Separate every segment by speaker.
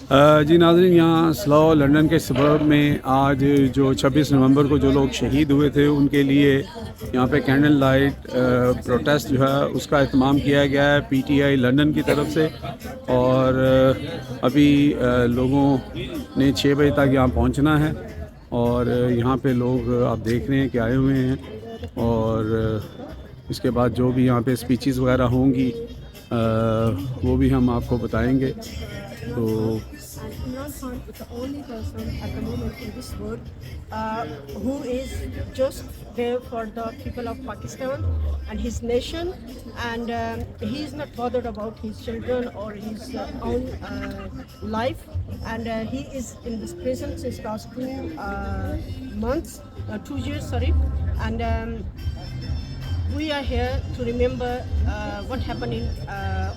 Speaker 1: جی ناظرین، یہاں سلاؤ لندن کے سبرب میں آج جو 26 نومبر کو جو لوگ شہید ہوئے تھے ان کے لیے یہاں پہ کینڈل لائٹ پروٹیسٹ جو ہے اس کا اہتمام کیا گیا ہے PTI لندن کی طرف سے. اور ابھی لوگوں نے 6 بجے تک یہاں پہنچنا ہے اور یہاں پہ لوگ آپ دیکھ رہے ہیں کہ آئے ہوئے ہیں. اور اس کے بعد جو بھی یہاں پہ اسپیچز وغیرہ ہوں گی وہ بھی ہم آپ کو بتائیں گے. تو
Speaker 2: And Imran Khan is the only person at the moment in this world who is just there for the people of Pakistan and his nation, and he is not bothered about his children or his own life, and he is in this prison since last 2 years, sorry, and we are here to remember what happened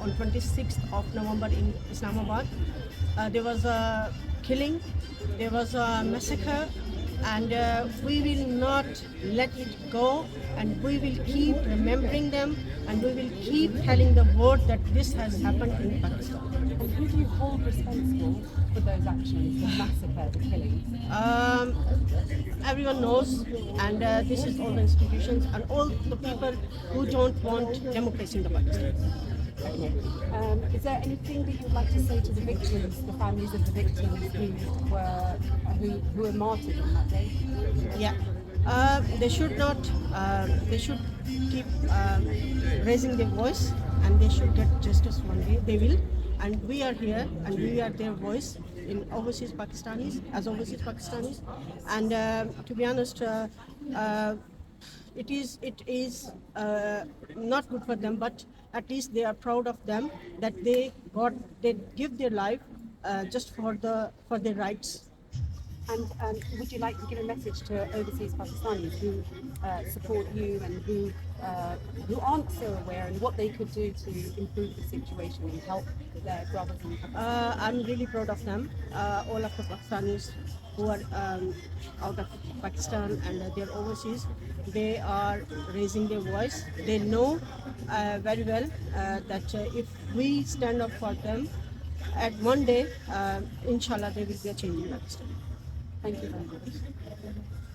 Speaker 2: on 26th of November in Islamabad. There was a killing, there was a massacre, and we will not let it go, and we will keep remembering them, and we will keep telling the world that this has happened in Pakistan.
Speaker 3: And who do you hold responsible for those actions, the massacre, the killing?
Speaker 2: Everyone knows, and this is all the institutions and all the people who don't want democracy in the Pakistan.
Speaker 3: Okay. Is there anything that you'd like to say to the victims, the families of the victims who were martyred on that day?
Speaker 2: Yeah. They should not. They should keep raising their voice, and they should get justice one day. They will, and we are here, and we are their voice in overseas Pakistanis, as overseas Pakistanis. And to be honest, it is not good for them, but at least they are proud of them that they give their life just for their rights.
Speaker 3: And would you like to give a message to overseas Pakistanis who support you and who aren't so aware, and what they could do to improve the situation and help their brothers in Pakistan?
Speaker 2: I'm really proud of them, all of the Pakistanis who are out of Pakistan and they're overseas. They are raising their voice. They know very well that if we stand up for them, at one day, inshallah, there will be a change in Pakistan.
Speaker 3: Thank you very much.